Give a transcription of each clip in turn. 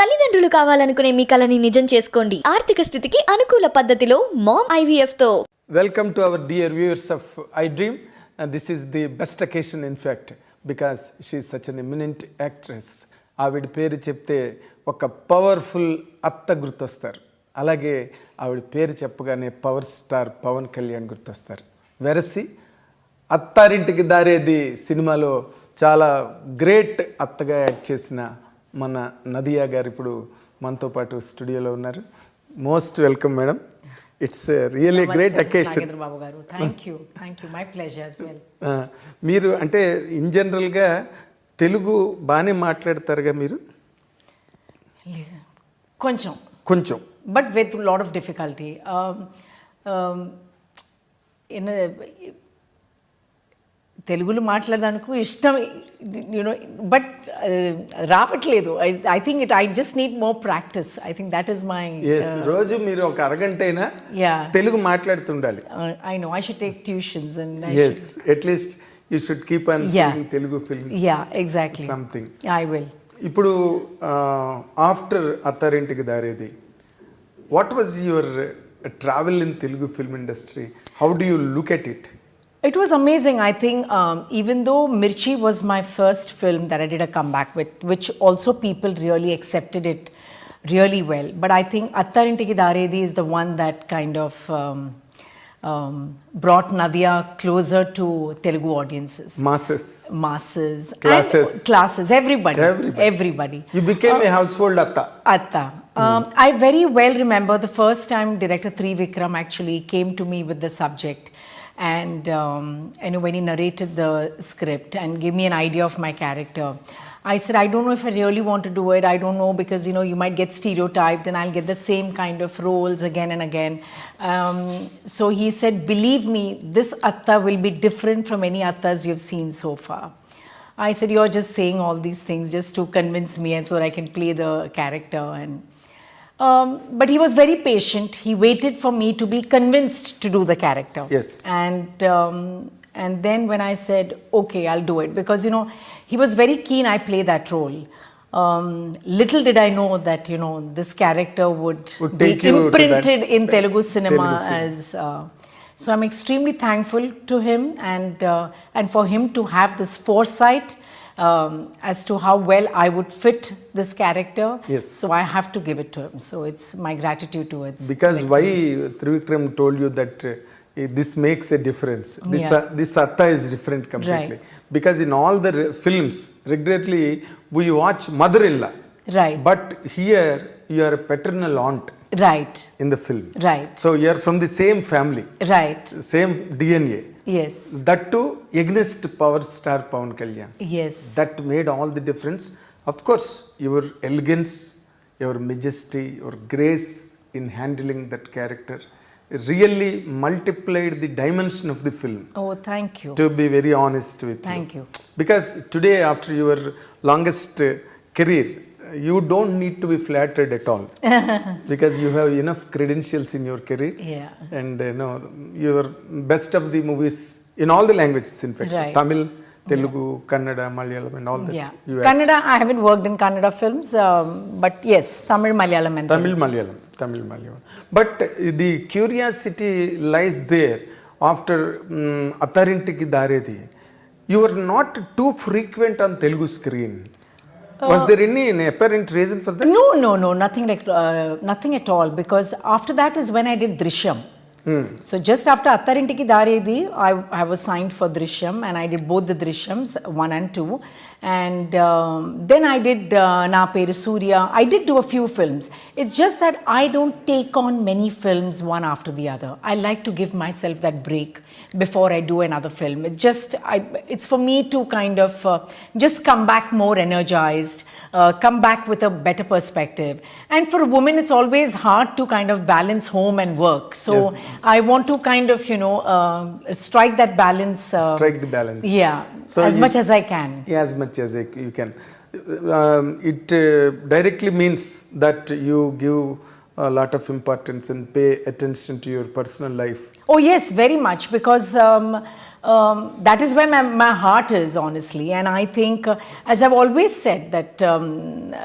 తల్లిదండ్రులు కావాలనుకునే మీ కలని నిజం చేసుకోండి. ఆర్థిక స్థితికి అనుకూల పద్ధతిలో మామ్ IVF తో. Welcome to our dear viewers of iDream. This is the best occasion in fact because she is such an eminent actress. ఆవిడ పేరు చెప్తే ఒక పవర్ఫుల్ అత్త గుర్తొస్తారు. అలాగే ఆవిడ పేరు చెప్పగానే పవర్ స్టార్ పవన్ కళ్యాణ్ గుర్తొస్తారు. వెరసి అత్తారింటికి దారేది సినిమాలో చాలా గ్రేట్ అత్తగా యాక్ట్ చేసిన మన నదియా గారు ఇప్పుడు మనతో పాటు స్టూడియోలో ఉన్నారు. Most welcome madam. It's really great occasion. Thank you my pleasure as well. మీరు అంటే ఇన్ జనరల్గా తెలుగు బాగానే మాట్లాడతారుగా మీరు? కొంచెం కొంచెం but with lot of difficulty. తెలుగులో మాట్లాడడానికి ఇష్టం, యూనో, బట్ రావట్లేదు. I think I just need more practice. I think that is my. రోజు మీరు ఒక అరగంట అయినా తెలుగు మాట్లాడుతుండాలి. I know I should take tuitions and yes at least you should keep on seeing Telugu films. Exactly. Something I will. ఇప్పుడు after Attarintiki Daredi, what was your travel in Telugu film industry? How do you look at it? It was amazing. I think even though Mirchi was my first film that I did a comeback with, which also people really accepted it really well. But I think Attarintiki Daredi is the one that kind of brought Nadhiya closer to Telugu audiences. Masses. Classes. Everybody. You became a household Atta. I very well remember the first time director Trivikram actually came to me with the subject. And when he narrated the script and gave me an idea of my character, I said, I don't know if I really want to do it. I don't know because, you might get stereotyped and I'll get the same kind of roles again and again. So he said, believe me, this Atta will be different from any Attas you've seen so far. I said, you're just saying all these things just to convince me and so that I can play the character. But he was very patient. He waited for me to be convinced to do the character. Yes. And then when I said, okay, I'll do it. Because, he was very keen I play that role. Little did I know that, this character would be imprinted in Telugu cinema as... so I'm extremely thankful to him and for him to have this foresight as to how well I would fit this character. Yes. So I have to give it to him. So it's my gratitude to it. Because why Trivikram told you that this makes a difference. This Atta is different completely. Right. Because in all the films, regularly we watch mother-in-law. Right. But here you are a paternal aunt. Right. In the film. Right. So you are from the same family. Right. Same DNA. Yes. That too against power star Pawan Kalyan. Yes. That made all the difference. Of course, your elegance, your majesty, your grace in handling that character really multiplied the dimension of the film. Oh, thank you. To be very honest with you. Thank you. Because today, after your longest career, you don't need to be flattered at all. Because you have enough credentials in your career. Yeah. And your best of the movies in all the languages, in fact. Right. Tamil, Telugu, Kannada, Malayalam and all that. Yeah. Kannada, I haven't worked in Kannada films, but yes, Tamil, Malayalam and Tamil, Malayalam. But the curiosity lies there after Attarintiki Daredi. You were not too frequent on Telugu screen. Was there any apparent reason for that? No, nothing at all. Because after that is when I did Drishyam. So just after Attarintiki Daredi, I was signed for Drishyam and I did both the Drishyams, 1 and 2. And then I did Na Peru Surya. I did do a few films. It's just that I don't take on many films one after the other. I like to give myself that break before I do another film. It's for me to kind of just come back more energized, come back with a better perspective. And for a woman, it's always hard to kind of balance home and work. So yes. I want to kind of, strike that balance. Strike the balance. Yeah, so as much as I can. Yeah, as much as you can. It directly means that you give a lot of importance and pay attention to your personal life. Oh yes, very much, because that is where my heart is, honestly. And I think, as I've always said, that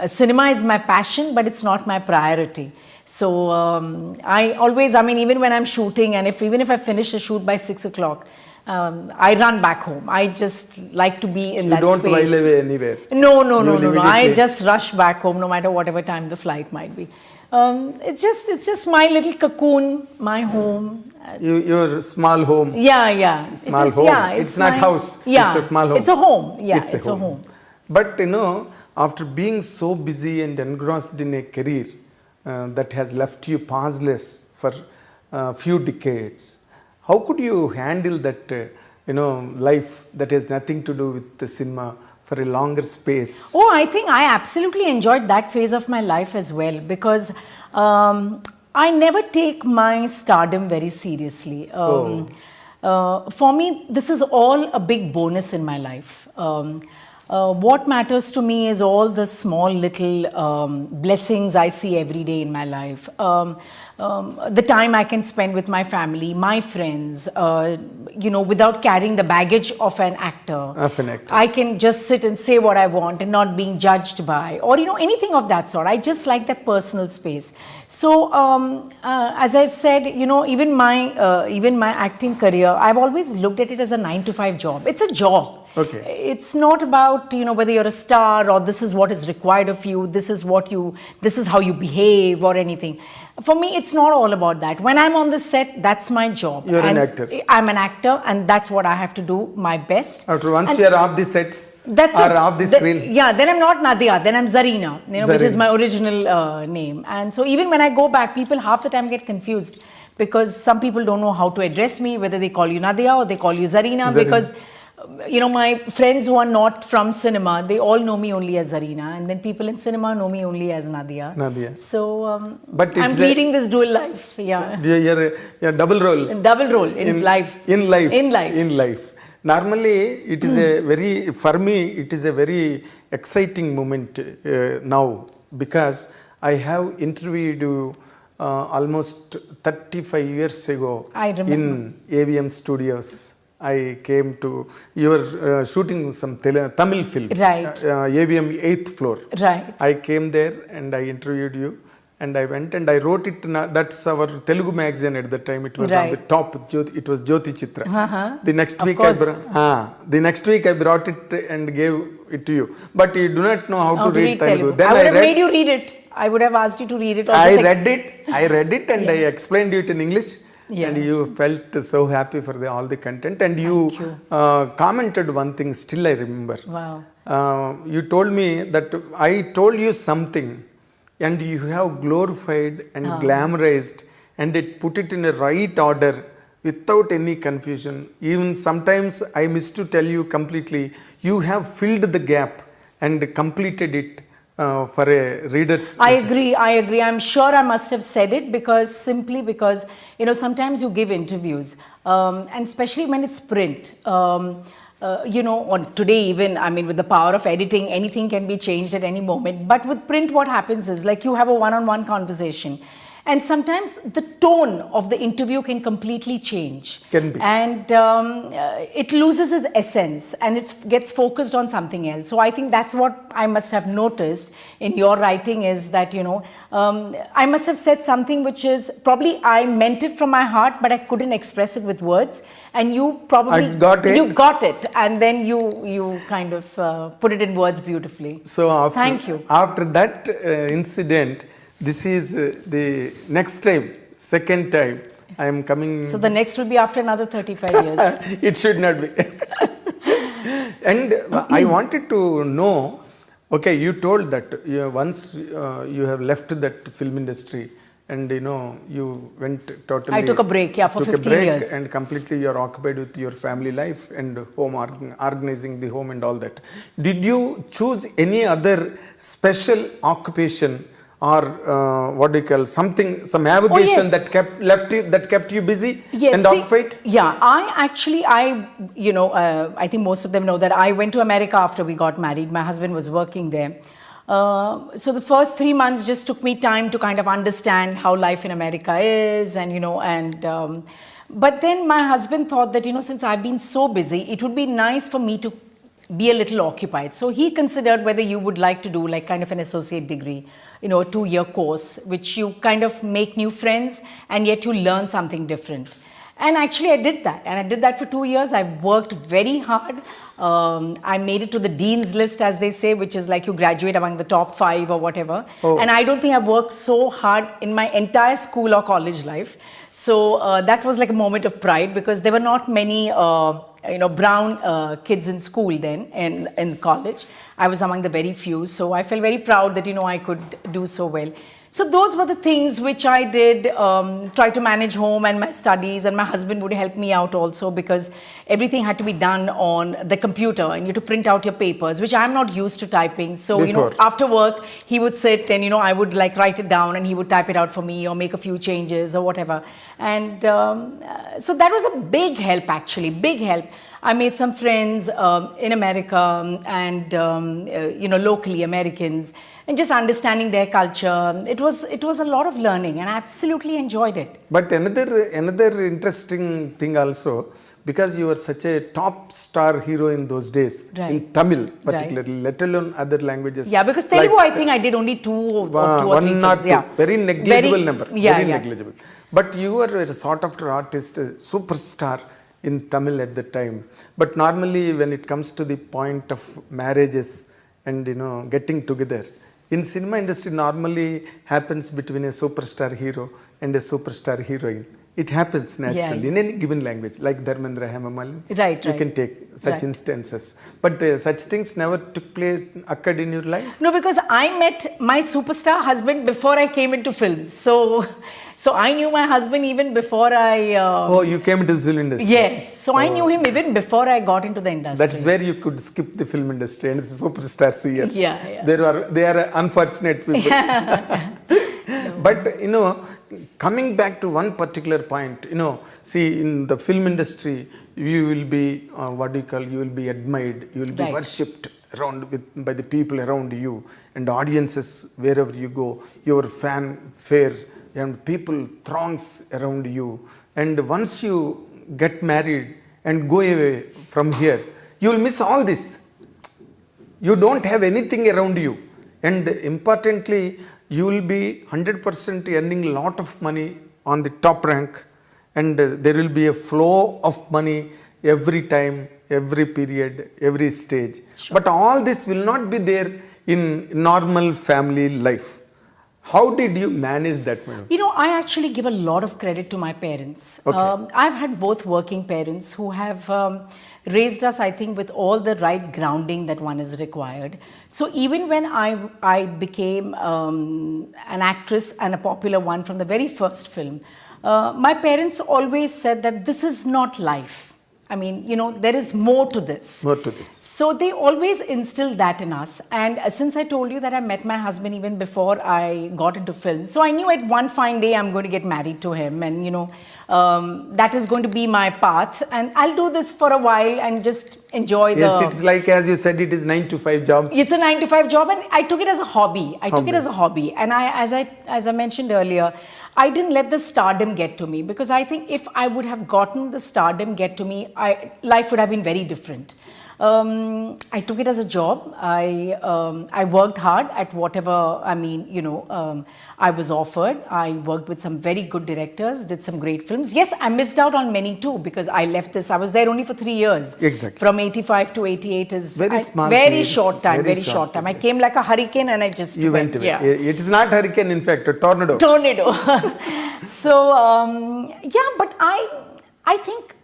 cinema is my passion, but it's not my priority. So I mean, even when I'm shooting, and even if I finish a shoot by 6 o'clock, I run back home. I just like to be in that space. You don't while away anywhere? No. I just rush back home, no matter whatever time the flight might be. It's just my little cocoon, my home. Your small home. Yeah. Small home. Yeah, it's not house. Yeah, it's a small home. It's a home. Yeah, it's a home. But after being so busy and engrossed in a career that has left you pauseless for a few decades, how could you handle that, life that has nothing to do with the cinema for a longer space? Oh, I think I absolutely enjoyed that phase of my life as well, because I never take my stardom very seriously. For me, this is all a big bonus in my life. What matters to me is all the small little blessings I see every day in my life. The time I can spend with my family, my friends, without carrying the baggage of an actor. I can just sit and say what I want and not being judged by, or anything of that sort. I just like that personal space. So as I said, even my acting career, I've always looked at it as a 9-to-5 job. It's a job. Okay. It's not about whether you're a star or this is what is required of you, this is how you behave or anything. For me, it's not all about that. When I'm on the set, that's my job. You're an actor. I'm an actor, and that's what I have to do my best. Once you're off the sets off the screen. Then I'm not Nadhiya, then I'm Zarina, which is my original name. And so even when I go back, people half the time get confused because some people don't know how to address me, whether they call you Nadhiya or they call you Zarina. Because my friends who are not from cinema, they all know me only as Zarina, and then people in cinema know me only as Nadhiya. So, but I'm leading this dual life. Yeah, you're double role. Double role in life. In life. Normally, it is for me, it is a very exciting moment now, because I have interviewed you almost 35 years ago in AVM Studios. I came to, you were shooting some Tamil film, right? AVM 8th floor. Right. I came there and I interviewed you, and I went and I wrote it. That's our Telugu magazine at the time. It was on the top. It was Jyoti Chitra. The next week I brought it and gave it to you. But you do not know how to read Telugu. Then I would have made you read it. I would have asked you to read it. I read it and I explained it in English. Yeah. And you felt so happy for all the content, and you commented one thing, still I remember. Wow. You told me that I told you something and you have glorified and glamorized and put it in a right order without any confusion. Even sometimes I missed to tell you completely, you have filled the gap and completed it. For a reader's I agree. I'm sure I must have said it because sometimes you give interviews, and especially when it's print, on today even, with the power of editing, anything can be changed at any moment. But with print, what happens is, like, you have a one-on-one conversation, and sometimes the tone of the interview can completely change. Can be. And it loses its essence and it gets focused on something else. So I think that's what I must have noticed in your writing is that, I must have said something which is probably I meant it from my heart, but I couldn't express it with words. And you probably you got it, and then you kind of put it in words beautifully. So thank you. After that incident, this is the next time, second time I am coming. So the next will be after another 35 years. It should not be. And I wanted to know, okay, you told that once you have left that film industry and you went totally. I took a break, for 15 years. And completely you are occupied with your family life and home, organizing the home and all that. Did you choose any other special occupation? Or some avocation that kept you busy and occupied? Yeah, I think most of them know that I went to America after we got married. My husband was working there. So the first 3 months just took me time to kind of understand how life in America is, and But then my husband thought that, since I've been so busy, it would be nice for me to be a little occupied. So he considered whether you would like to do like kind of an associate degree, a 2-year course, which you kind of make new friends and yet you learn something different. And actually I did that. And I did that for 2 years. I worked very hard. I made it to the dean's list, as they say, which is like you graduate among the top 5 or whatever. Oh. And I don't think I've worked so hard in my entire school or college life. So that was like a moment of pride, because there were not many brown kids in school then, in college. I was among the very few. So I felt very proud that, I could do so well. So those were the things which I did, try to manage home and my studies, and my husband would help me out also, because everything had to be done on the computer and you had to print out your papers, which I'm not used to typing. So, after work, he would sit and, I would like write it down and he would type it out for me or make a few changes or whatever. And so that was a big help, actually, big help. I made some friends in America and, locally Americans, and just understanding their culture. It was a lot of learning, and I absolutely enjoyed it. But another interesting thing also, because you were such a top star hero in those days, in Tamil particularly, let alone other languages. Yeah, because Telugu, I think I did only two or three films. Yeah. Very negligible number. Very negligible. But you were a sought after artist, a superstar in Tamil at the time. But normally when it comes to the point of marriages and getting together, in cinema industry normally happens between a superstar hero and a superstar heroine. It happens naturally in any given language, like Dharmendra, Hema Malini. You can take such instances. But such things never occurred in your life? No, because I met my superstar husband before I came into films. So I knew my husband even before I... oh, you came into the film industry? Yes. So I knew him even before I got into the industry. That is where you could skip the film industry and the superstar years. Yeah. They are unfortunate people. But, coming back to one particular point, see, in the film industry, you will be, you will be admired, you will be worshipped by the people around you, and audiences wherever you go, your fanfare, and people throngs around you. And once you get married and go away from here, you will miss all this. You don't have anything around you. And importantly, you will be 100% earning a lot of money on the top rank, and there will be a flow of money every time, every period, every stage. Sure. But all this will not be there in normal family life. How did you manage that, madam? I actually give a lot of credit to my parents. Okay. I've had both working parents who have raised us, I think, with all the right grounding that one is required. So even when I became an actress, and a popular one from the very first film, my parents always said that this is not life. I mean, there is more to this. More to this. So they always instilled that in us. And since I told you that I met my husband even before I got into film, so I knew at one fine day I'm going to get married to him, and that is going to be my path, and I'll do this for a while and just enjoy the... Yes, it's like, as you said, it is 9-to-5 job. It's a 9-to-5 job, and I took it as a hobby. And as I mentioned earlier, I didn't let the stardom get to me, because I think if I would have gotten the stardom get to me, life would have been very different. I took it as a job. I worked hard at whatever, I was offered. I worked with some very good directors, did some great films. Yes, I missed out on many too, because I left this. I was there only for 3 years. Exactly. From 85 to 88 is very short time. I came like a hurricane and I just went away. Yeah. It is not hurricane, in fact, a tornado. So, but I think...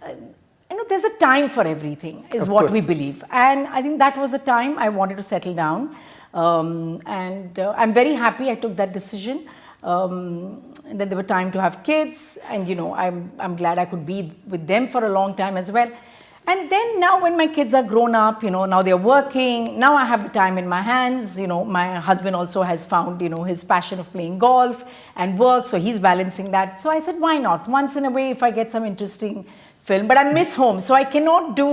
there's a time for everything, is what we believe. And I think that was the time I wanted to settle down. And I'm very happy I took that decision. And then there were time to have kids, and I'm glad I could be with them for a long time as well. And then now when my kids are grown up, now they're working, now I have the time in my hands. My husband also has found, his passion of playing golf and work, so he's balancing that. So I said, why not? Once in a way, if I get some interesting film, but I miss home, so I cannot do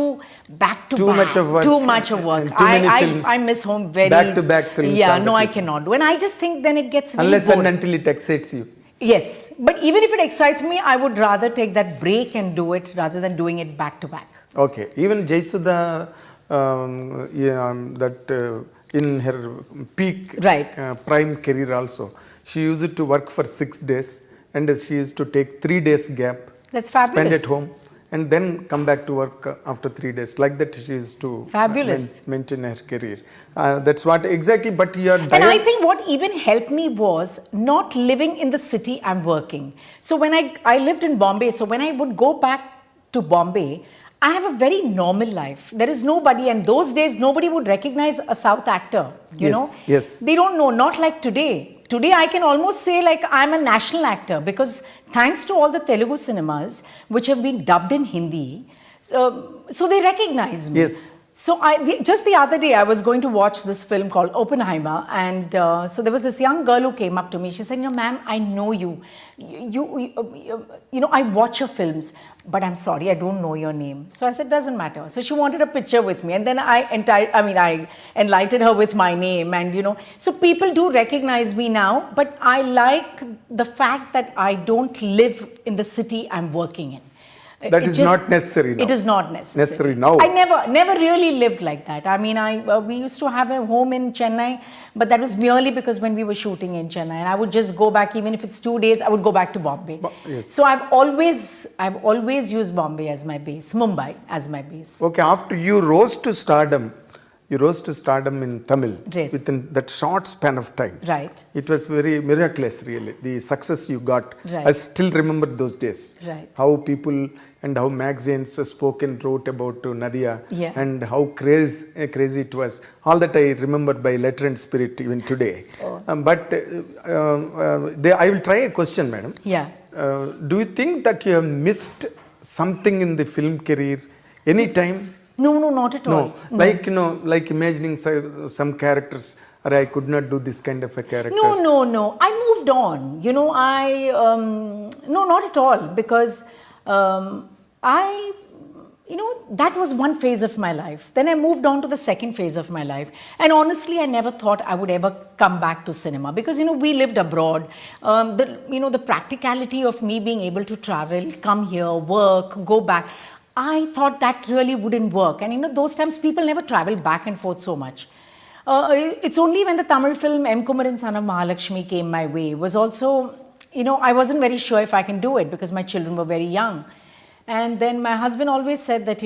back to back. Too much of work. I miss home very... Back-to-back films. Yeah, no, I cannot do. And I just think then it gets unless and until it excites you. Yes, but even if it excites me, I would rather take that break and do it rather than doing it back to back. Okay, even Jaisuda, in her peak Right. prime career also, she used to work for 6 days and she used to take 3 days gap, That's spend fabulous. at home and then come back to work after 3 days. Like that she used to Fabulous. maintain her career. That's what exactly, but your And I think what even helped me was not living in the city I'm working. So when I lived in Bombay, so when I would go back to Bombay, I have a very normal life. There is nobody, and those days nobody would recognize a South actor, you Yes, know? yes. They don't know, not like today. Today I can almost say like I'm a national actor because thanks to all the Telugu cinemas which have been dubbed in Hindi, so they recognize me. Yes. So just the other day, I was going to watch this film called Oppenheimer, and so there was this young girl who came up to me. She said, "Ma'am, I know you. I watch your films, but I'm sorry, I don't know your name." So I said, "Doesn't matter." So she wanted a picture with me, and then I enlightened her with my name, and so people do recognize me now. But I like the fact that I don't live in the city I'm working in. That is not necessary now. It is not necessary. now. I never really lived like that. I mean, we used to have a home in Chennai, but that was merely because when we were shooting in Chennai, and I would just go back, even if it's 2 days, I would go back to Bombay. Yes. So I've always used Bombay as my base, Mumbai as my base. Okay, after you rose to stardom in Tamil Yes. within that short span of time. Right. It was very miraculous, really. The success you got. Right. I still remember those days. Right. How people and how magazines spoke and wrote about Nadhiya, Yeah. and how crazy it was. All that I remember by letter and spirit even today. Oh. I will try a question, madam. Yeah. Do you think that you have missed something in the film career any time? No, not at all. No, like imagining some characters, or I could not do this kind of a character. No. I moved on. No, not at all, because that was one phase of my life. Then I moved on to the second phase of my life. And honestly, I never thought I would ever come back to cinema because, we lived abroad. The practicality of me being able to travel, come here, work, go back, I thought that really wouldn't work. And, those times people never travel back and forth so much. It's only when the Tamil film M. Kumaran Son of Mahalakshmi came my way was also, I wasn't very sure if I can do it because my children were very young. And then my husband always said that,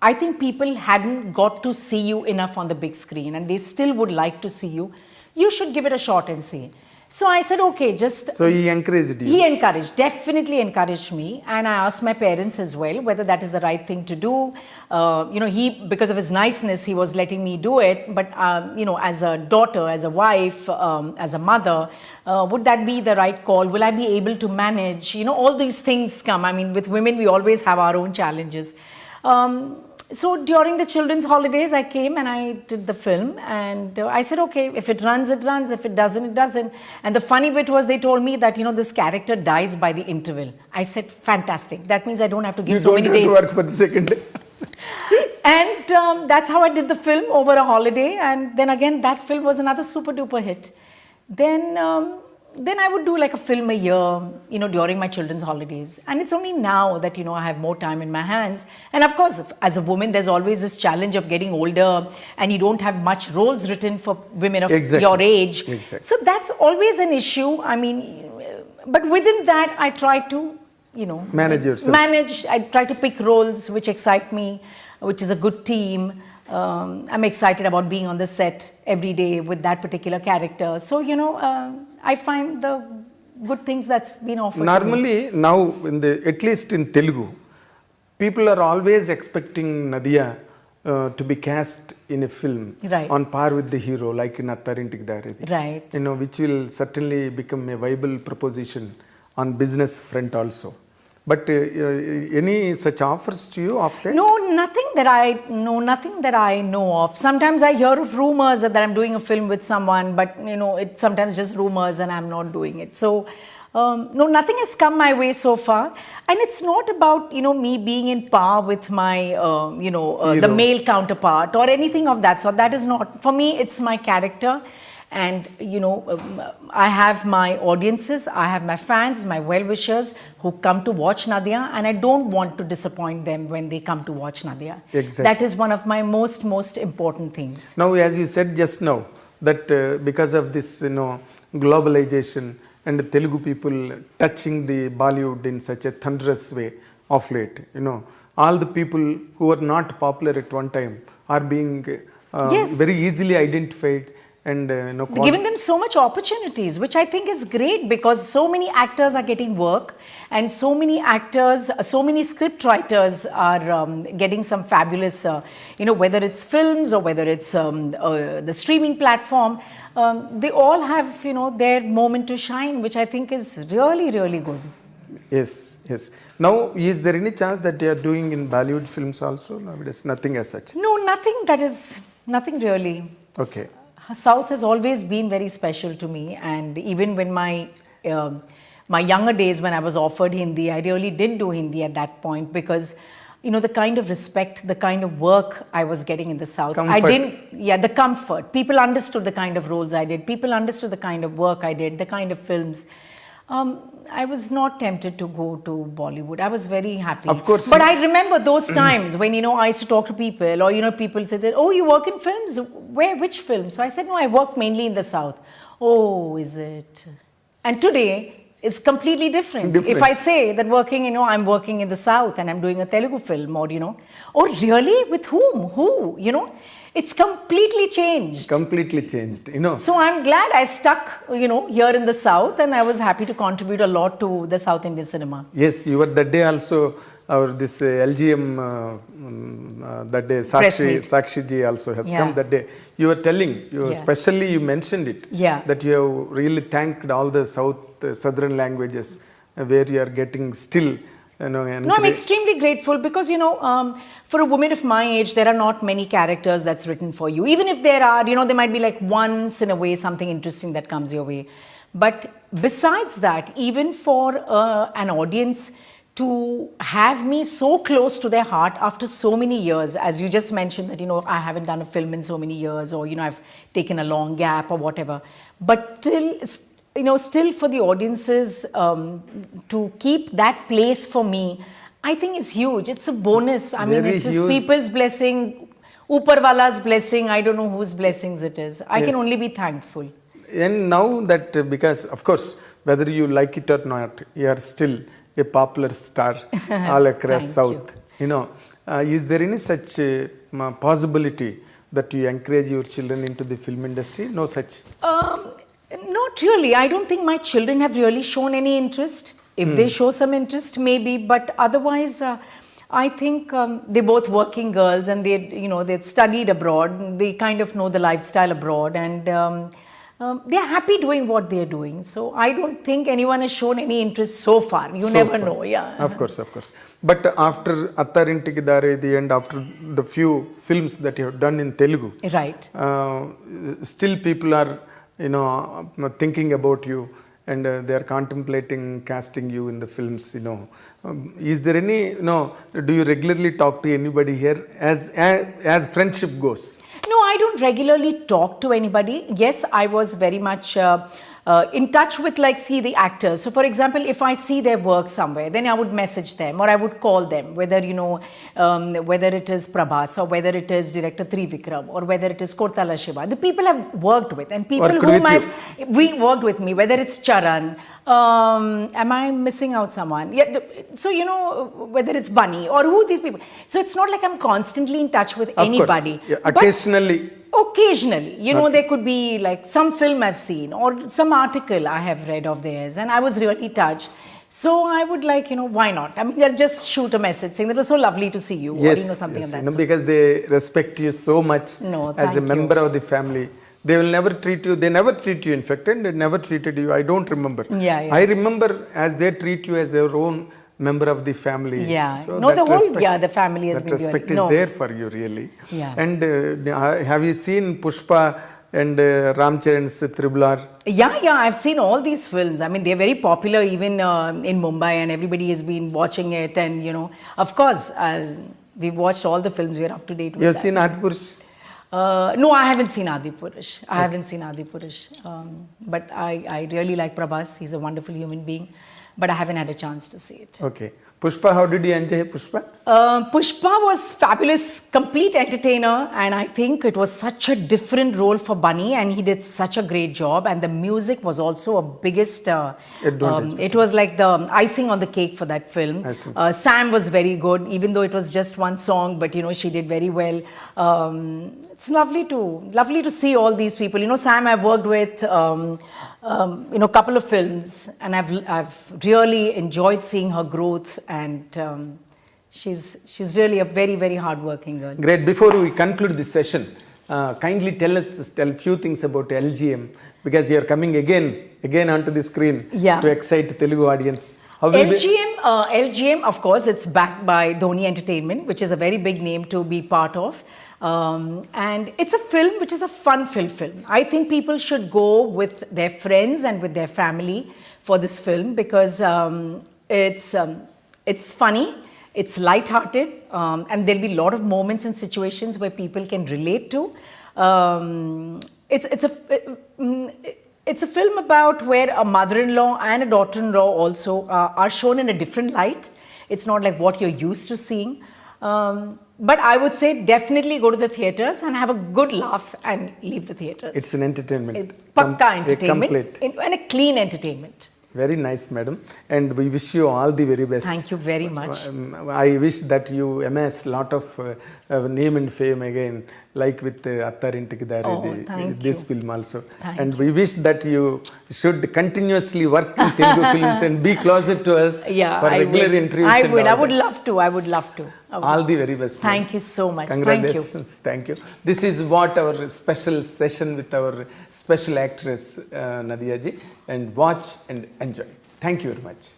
I think people hadn't got to see you enough on the big screen and they still would like to see you. You should give it a shot and see. So I said, okay, just... So he encouraged you? He definitely encouraged me. And I asked my parents as well whether that is the right thing to do. Because of his niceness, he was letting me do it. But, as a daughter, as a wife, as a mother, would that be the right call? Will I be able to manage? All these things come. I mean, with women, we always have our own challenges. So during the children's holidays, I came and I did the film, and I said, okay, if it runs, it runs. If it doesn't, it doesn't. And the funny bit was they told me that, this character dies by the interval. I said, fantastic. That means I don't have to give so many dates. You don't have to work for the second day. And that's how I did the film over a holiday. And then again, that film was another super duper hit. Then I would do like a film a year, during my children's holidays. And it's only now that, I have more time in my hands. And of course, as a woman, there's always this challenge of getting older and you don't have much roles written for women of your age. Exactly. So that's always an issue. I mean, but within that, I try to, manage yourself. I try to pick roles which excite me, which is a good team. I'm excited about being on the set every day with that particular character. So, I find the good things that's been offered. Normally, now, at least in Telugu, people are always expecting Nadhiya to be cast in a film on par with the hero, like in Attarintik Daredi. Right. Which will certainly become a viable proposition on business front also. But any such offers to you of late? No, nothing that I know of. Sometimes I hear of rumors that I'm doing a film with someone, but it's sometimes just rumors and I'm not doing it. So no, nothing has come my way so far. And it's not about, me being in par with my, the male counterpart or anything of that sort. That is not, for me, it's my character. And I have my audiences, I have my fans, my well-wishers who come to watch Nadhiya, and I don't want to disappoint them when they come to watch Nadhiya. Exactly. That is one of my most important things. Now, as you said just now, that because of this, globalization and Telugu people touching the Bollywood in such a thunderous way of late, all the people who are not popular at one time are being Yes. very easily identified and Giving them so much opportunities, which I think is great, because so many actors are getting work, and so many actors, so many script writers are getting some fabulous, whether it's films or whether it's the streaming platform, they all have, their moment to shine, which I think is really, really good. Yes, yes. Now, is there any chance that they are doing in Bollywood films also? No, it is nothing as such. No, nothing really. Okay. South has always been very special to me, and even when my younger days, when I was offered Hindi, I really did do Hindi at that point, because the kind of respect, the kind of work I was getting in the South. Comfort. The comfort. People understood the kind of roles I did. People understood the kind of work I did, the kind of films. I was not tempted to go to Bollywood. I was very happy. Of course. But I remember those times when, I used to talk to people, or, people said that, oh, you work in films? Which films? So I said, no, I work mainly in the South. Oh, is it? And today, it's completely different. If I say that I'm working in the South and I'm doing a Telugu film, or, oh, really? With whom? Who? It's completely changed. Completely changed, So I'm glad I stuck, here in the South, and I was happy to contribute a lot to the South Indian cinema. Yes, you were that day also, this LGM, that day, Sakshi ji also has come that day. You were telling, especially you mentioned it, that you have really thanked all the southern languages where you are getting still. No, I'm extremely grateful, because, for a woman of my age, there are not many characters that's written for you. Even if there are, there might be like once in a way something interesting that comes your way. But besides that, even for an audience to have me so close to their heart after so many years, as you just mentioned that, I haven't done a film in so many years, or, I've taken a long gap or whatever. But still for the audiences to keep that place for me, I think is huge. It's a bonus. I mean, it is people's blessing, Uparwala's blessing. I don't know whose blessings it is. I can only be thankful. And now that, because of course, whether you like it or not, you are still a popular star all across South. Is there any such possibility that you encourage your children into the film industry? No such. Not really. I don't think my children have really shown any interest. If they show some interest, maybe, but otherwise, I think they're both working girls, and they'd studied abroad. They kind of know the lifestyle abroad, and they're happy doing what they're doing. So I don't think anyone has shown any interest so far. You never know, yeah. Of course. But after Attarintiki Daredi and after the few films that you have done in Telugu, right? Still people are thinking about you, and they are contemplating casting you in the films. Is there any? Do you regularly talk to anybody here as friendship goes? No, I don't regularly talk to anybody. Yes, I was very much in touch with, the actors. So, for example, if I see their work somewhere, then I would message them, or I would call them, whether, whether it is Prabhas, or whether it is director Trivikram, or whether it is Kortala Shiva. The people I've worked with, and people we worked with me, whether it's Charan, am I missing out someone? Yeah, so, whether it's Bunny, or who these people. So, it's not like I'm constantly in touch with anybody. Course. Yeah, occasionally. Occasionally, there could be like some film I've seen, or some article I have read of theirs, and I was really touched. So I would why not? I mean, I'll just shoot a message saying that it was so lovely to see you, yes, or something yes. of that sort. Because they respect you so much as a member of the family. They will never treat you, they never treat you, in fact, and they never treated you. I don't remember. Yeah. I remember as they treat you as their own member of the family. Yeah. So the family has been respect is there for you, really. Yeah. And have you seen Pushpa and Ramcharan's Triple R? Yeah, I've seen all these films. I mean, they're very popular even in Mumbai, and everybody has been watching it. And, of course, we've watched all the films. We're up to date with You have that. seen Adipurush? No, I haven't seen Adipurush. I haven't seen Adipurush. But I really like Prabhas. He's a wonderful human being. But I haven't had a chance to see it. Okay. Pushpa, how did you enjoy Pushpa? Pushpa was fabulous, complete entertainer, and I think it was such a different role for Bunny, and he did such a great job. And the music was also a biggest. Advantage. It was like the icing on the cake for that film. Icing. Sam was very good, even though it was just one song, but she did very well. It's lovely to see all these people. Sam I've worked with, a couple of films, and I've really enjoyed seeing her growth, and she's really a very, very hardworking girl. Great. Before we conclude this session, kindly tell a few things about LGM, because you are coming again onto the screen Yeah. to excite the Telugu audience. How will LGM, of course, it's backed by Dhoni Entertainment, which is a very big name to be part of. And it's a film which is a fun-filled film. I think people should go with their friends and with their family for this film, because it's funny, it's light-hearted, and there'll be a lot of moments and situations where people can relate to. It's a film about where a mother-in-law and a daughter-in-law also are shown in a different light. It's not like what you're used to seeing. But I would say definitely go to the theatres and have a good laugh and leave the theatres. It's an entertainment. Pakka entertainment. Complete. And a clean entertainment. Very nice, madam. And we wish you all the very best. Thank you very much. I wish that you amass lot of name and fame again, like with Attarintikki Dari, this film also. And we wish that you should continuously work in Telugu films and be closer to us for regular interviews. I would love to. All the very best. Thank you so much. Congratulations. Thank you. This is what our special session with our special actress Nadhiya ji, and watch and enjoy. Thank you very much.